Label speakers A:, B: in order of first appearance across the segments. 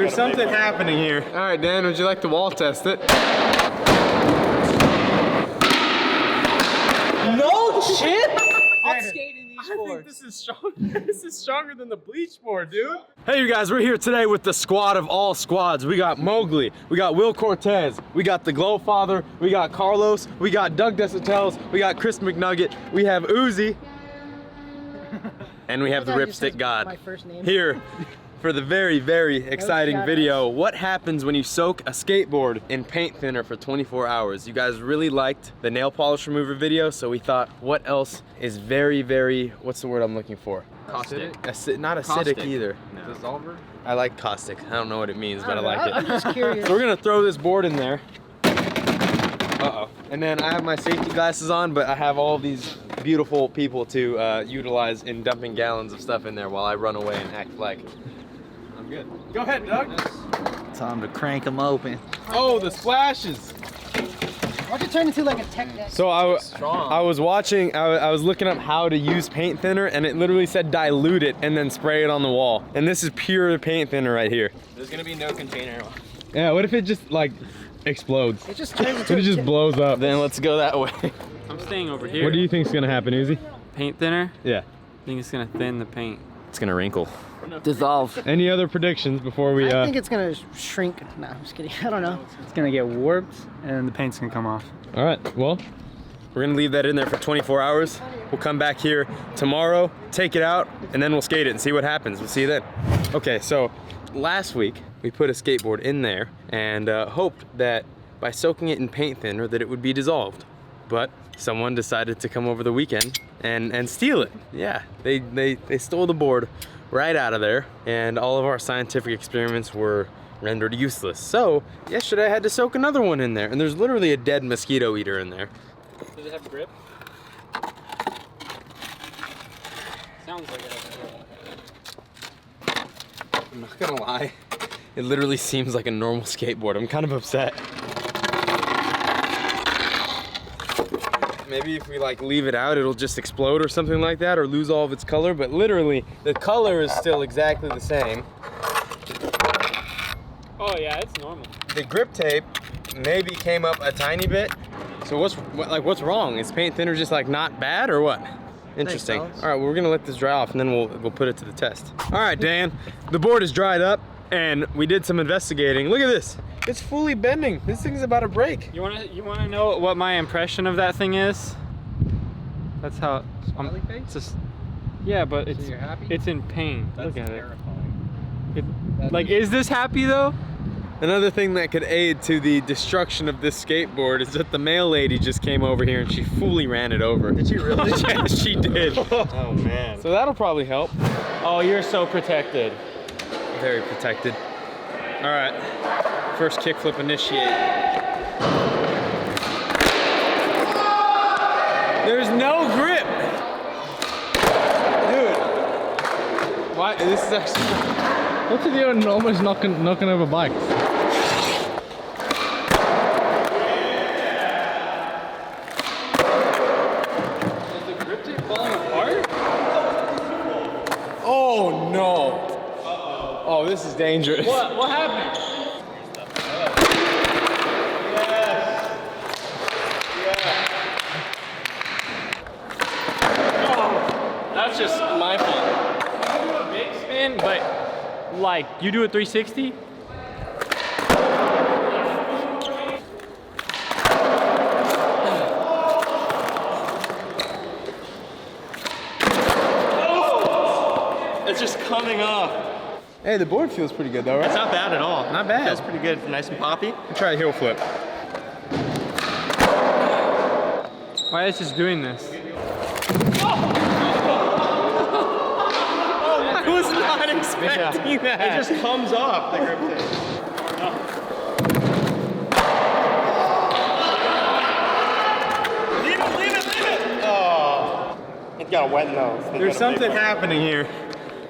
A: There's something happening here. All right, Dan, would you like to wall test it?
B: No shit! I'll skate in these
A: I
B: boards.
A: think this is strong. This is stronger than the bleach board, dude. Hey, you guys, we're here today with the squad of all squads. We got Mowgli, we got Will Cortez, we got the Glow Father, we got Carlos, we got Doug Desautel, we got Chris McNugget, we have Uzi, and we have the Ripstick God
C: my first name.
A: here for the very, very exciting video. What happens when you soak a skateboard in paint thinner for 24 hours? You guys really liked the nail polish remover video, so we thought, what else is very, very, what's the word I'm looking for?
B: Caustic.
A: Not acidic
B: Caustic.
A: either.
B: No. Dissolver?
A: I like caustic. I don't know what it means, but I like it.
C: I'm just curious.
A: So we're gonna throw this board in there. Uh-oh. And then I have my safety glasses on, but I have all these beautiful people to utilize in dumping gallons of stuff in there while I run away and act like I'm good. Go ahead, Doug.
B: Time to crank them open.
A: Oh, the splashes.
C: Why'd you turn into like a tech deck?
A: So I was watching, I was looking up how to use paint thinner, and it literally said dilute it and then spray it on the wall. And this is pure paint thinner right here.
B: There's gonna be no container.
A: Yeah, what if it just like explodes?
C: It just turns into
A: What if it just blows up?
B: Then let's go that way.
D: I'm staying over here.
A: What do you think's gonna happen, Uzi?
D: Paint thinner?
A: Yeah.
D: I think it's gonna thin the paint.
A: It's gonna wrinkle.
B: Dissolve.
A: Any other predictions before we
C: I think it's gonna shrink. No, I'm just kidding. I don't know.
D: It's gonna get warped and the paint's gonna come off.
A: All right, well, we're gonna leave that in there for 24 hours. We'll come back here tomorrow, take it out, and then we'll skate it and see what happens. We'll see you then. Okay, so last week we put a skateboard in there and hoped that by soaking it in paint thinner that it would be dissolved. But someone decided to come over the weekend and steal it. Yeah, they stole the board right out of there, and all of our scientific experiments were rendered useless. So yesterday I had to soak another one in there, and there's literally a dead mosquito eater in there.
D: Does it have grip? Sounds like it has grip.
A: I'm not gonna lie, it literally seems like a normal skateboard. I'm kind of upset. Maybe if we like leave it out, it'll just explode or something like that, or lose all of its color, but literally the color is still exactly the same.
D: Oh yeah, it's normal.
A: The grip tape maybe came up a tiny bit. So what's wrong? Is paint thinner just like not bad or what? Interesting. All right, well, we're gonna let this dry off and then we'll put it to the test. All right, Dan, the board is dried up and we did some investigating. Look at this. It's fully bending. This thing's about to break.
D: You wanna know what my impression of that thing is? That's how it's just, yeah, but it's
B: you're happy?
D: it's in pain. Look at
B: terrifying.
D: it. Like, is this happy though?
A: Another thing that could aid to the destruction of this skateboard is that the mail lady just came over here and she fully ran it over. Did she really? Yes, she did.
D: Oh man.
A: So that'll probably help.
D: Oh, you're so protected.
A: Very protected. All right, first kickflip initiate. There's no grip. Dude. Why, this is actually...
E: What's with you and almost knocking over bikes?
D: Is the grip tape falling apart?
A: Oh no. Oh, this is dangerous.
D: What happened? That's just my fault. You do a big spin, but like you do a 360. It's just coming off.
A: Hey, the board feels pretty good though, right?
D: It's not bad at all.
A: Not bad.
D: Feels pretty good. Nice and poppy.
A: Try a heel flip.
D: Why is it just doing this?
A: I was not expecting that.
D: It just comes off the grip tape. Leave it! Oh, it got a wet nose.
A: There's something happening here.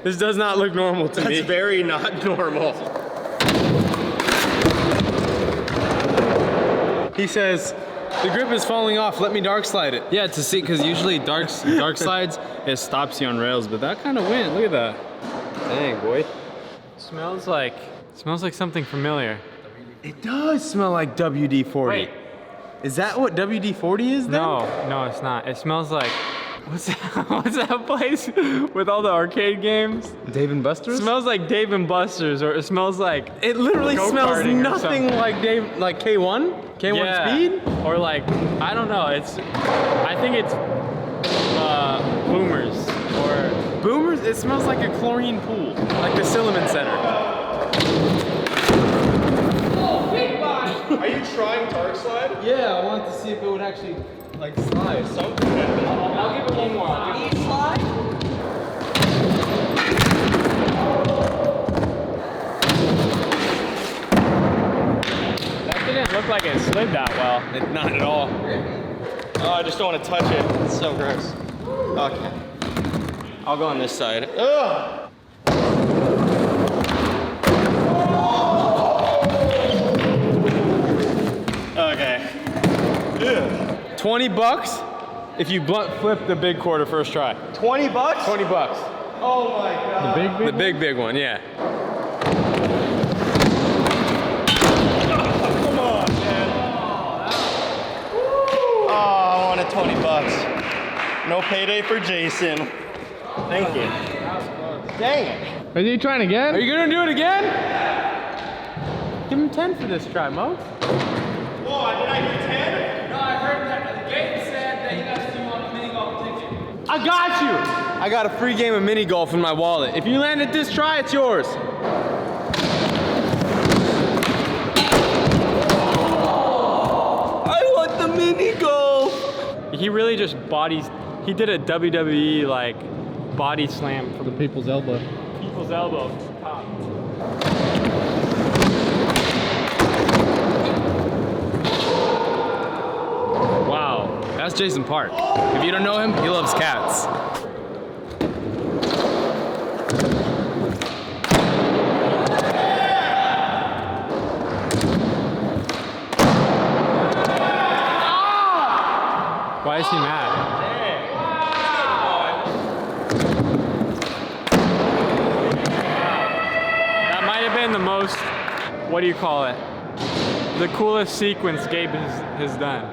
A: This does not look normal to me.
D: That's very not normal.
A: He says, the grip is falling off, let me dark slide it.
E: Yeah, to see, because usually dark slides, it stops you on rails, but that kind of went. Look at that.
A: Dang, boy.
D: Smells like Smells like something familiar.
A: It does smell like WD-40.
D: Wait.
A: Is that what WD-40 is then?
D: No, it's not. It smells like, what's that place with all the arcade games?
A: Dave and Buster's?
D: It smells like Dave and Buster's, or it smells like
A: It literally smells
D: go-karting or
A: nothing
D: something.
A: like K1? K1
D: Yeah.
A: Speed?
D: Or like, I don't know. I think it's Boomers or
A: Boomers? It smells like a chlorine pool. Like the Silliman Center.
E: Are you trying Dark Slide?
A: Yeah, I wanted to see if it would actually like slide.
D: I'll give it one more. That didn't look like it slid that well.
A: Not at all.
B: Oh, I just don't want to touch it. It's so gross. Okay. I'll go on this side. Ugh. Okay. Ugh.
A: 20 bucks if you blunt flip the big quarter first try.
B: 20 bucks?
A: 20 bucks.
B: Oh my god.
A: The big one, yeah.
B: Come on, man. Oh, I wanted 20 bucks. No payday for Jason. Thank you. Dang it.
E: Are you trying again?
A: Are you gonna do it again? Give him 10 for this try, Mo.
B: Whoa, did I get 10?
D: No, I heard that the game said that you guys do want a mini golf ticket.
A: I got you! I got a free game of mini golf in my wallet. If you land at this try, it's yours. I want the mini golf!
D: He really just he did a WWE like body slam from
E: The people's elbow.
D: people's elbow to the top.
A: Wow, that's Jason Park. If you don't know him, he loves cats.
D: Why is he mad? That might have been the most, what do you call it? The coolest sequence Gabe has done.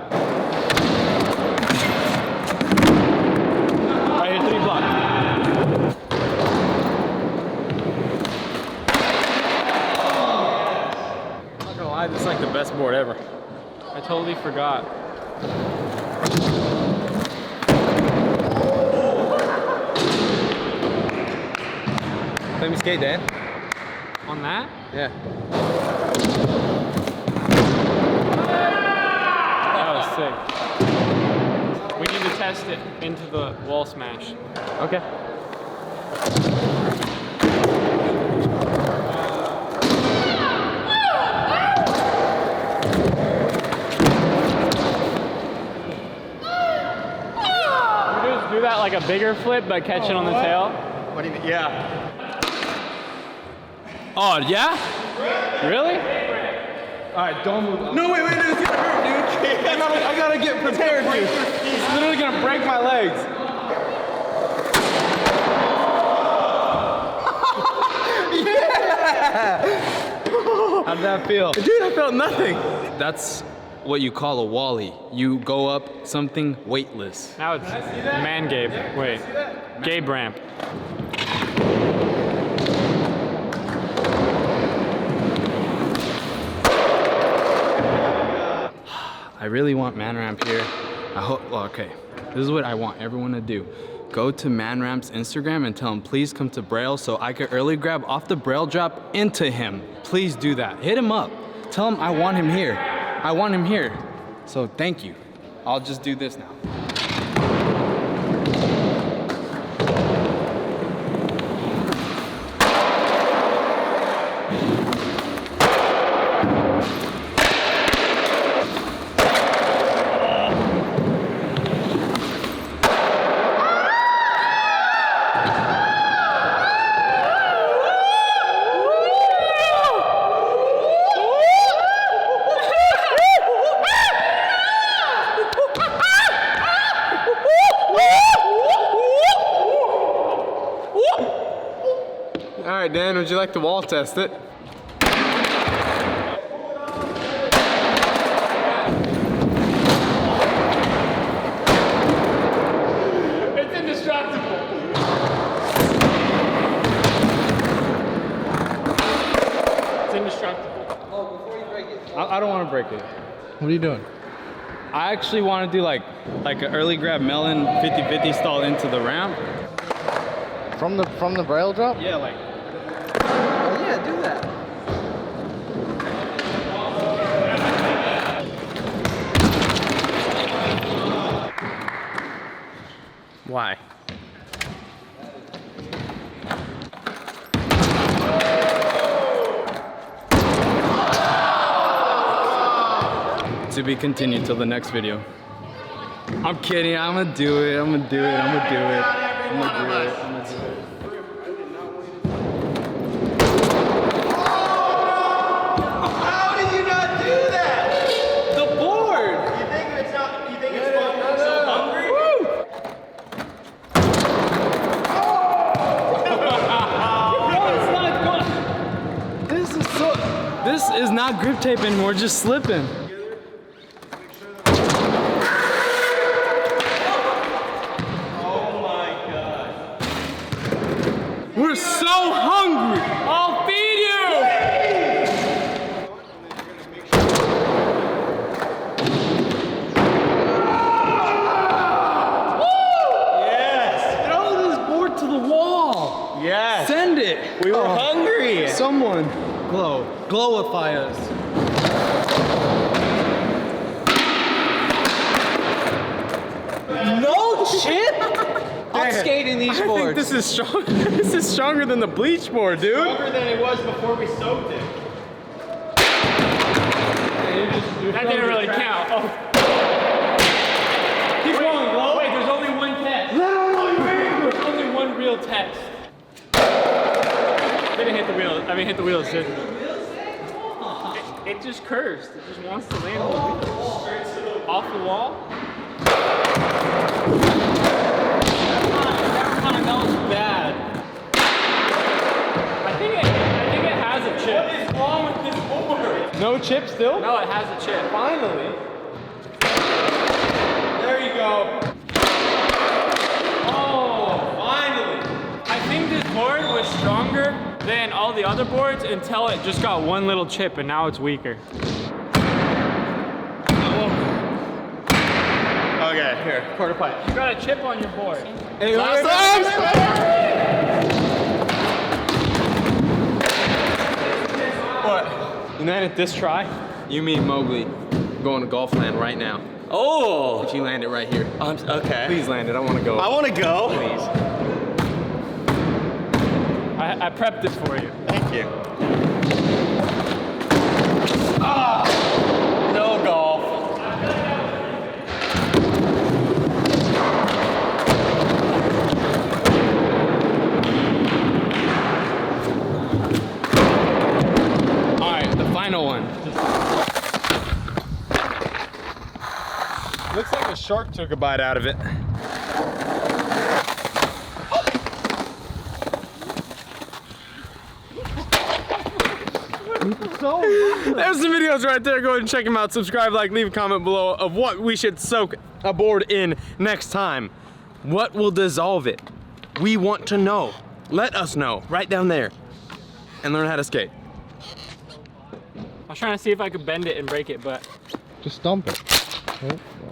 B: Right here, 3 block.
A: I'm not gonna lie, this is like the best board ever.
D: I totally forgot.
A: Let me skate, Dan.
D: On that?
A: Yeah.
D: That was sick. We need to test it into the wall smash.
A: Okay.
D: We just do that like a bigger flip, but catch it on the tail.
B: What do you mean? Yeah.
A: Oh, yeah?
D: Really?
A: All right, don't move. No, wait, it's gonna hurt, dude. I gotta get prepared, dude. It's literally gonna break my legs.
E: How did that feel?
A: Dude, I felt nothing. That's what you call a wally. You go up something weightless.
D: Now it's man Gabe. Wait. Gabe ramp.
E: I really want Man Ramp here. I hope, well, okay. This is what I want everyone to do. Go to Man Ramp's Instagram and tell him, please come to Braille so I could early grab off the Braille drop into him. Please do that. Hit him up. Tell him I want him here. I want him here. So thank you. I'll just do this now.
A: All right, Dan, would you like to wall test it?
D: indestructible.
E: I don't want to break it.
F: What are you doing?
E: I actually want to do like an early grab melon 50-50 stall into the ramp.
F: From the Braille drop?
E: Yeah, like.
F: Oh yeah, do that.
A: Why?
E: To be continued till the next video. I'm kidding. I'm gonna do it. I'm gonna do it. I'm gonna do it. I'm gonna do it. I'm gonna do it.
B: How did you not do that?
E: The board.
B: You think it's fun? I'm so hungry.
E: No, it's not good. This is not grip tape anymore. Just slipping. We're so hungry! I'll feed you!
B: Yes.
E: Throw this board to the wall!
B: Yes.
E: Send it!
B: We were hungry.
E: Someone glowify us.
F: No shit! I'm skating these
A: I think
F: boards.
A: this is strong. This is stronger than the bleach board, dude.
B: Stronger than it was before we soaked it.
D: That didn't really count. Oh. Keep going, Glow. Wait, there's only one test. There's only one real test. Didn't hit the wheel. I mean, hit the wheels, didn't it? It just cursed. It just wants to land on the wheels. Off the wall. That was bad. I think it has a chip.
B: What is wrong with this board?
A: No chip still?
D: No, it has a chip.
A: Finally. There you go.
D: Oh, finally. I think this board was stronger than all the other boards until it just got one little chip and now it's weaker.
B: Okay, here, quarter pipe.
D: You got a chip on your board.
A: Hey,
B: Last
A: What? You landed this try?
E: You mean Mowgli going to golf land right now.
B: Oh.
E: But you land it right here.
B: Okay.
A: Please land it. I want to go.
B: I want to go.
A: Please.
D: I prepped this for you.
B: Thank you. Ah, no golf.
E: All right, the final one.
A: Looks like a shark took a bite out of it. There's the videos right there. Go ahead and check them out. Subscribe, like, leave a comment below of what we should soak a board in next time. What will dissolve it? We want to know. Let us know right down there and learn how to skate.
D: I was trying to see if I could bend it and break it, but
F: Just dump it. Oh.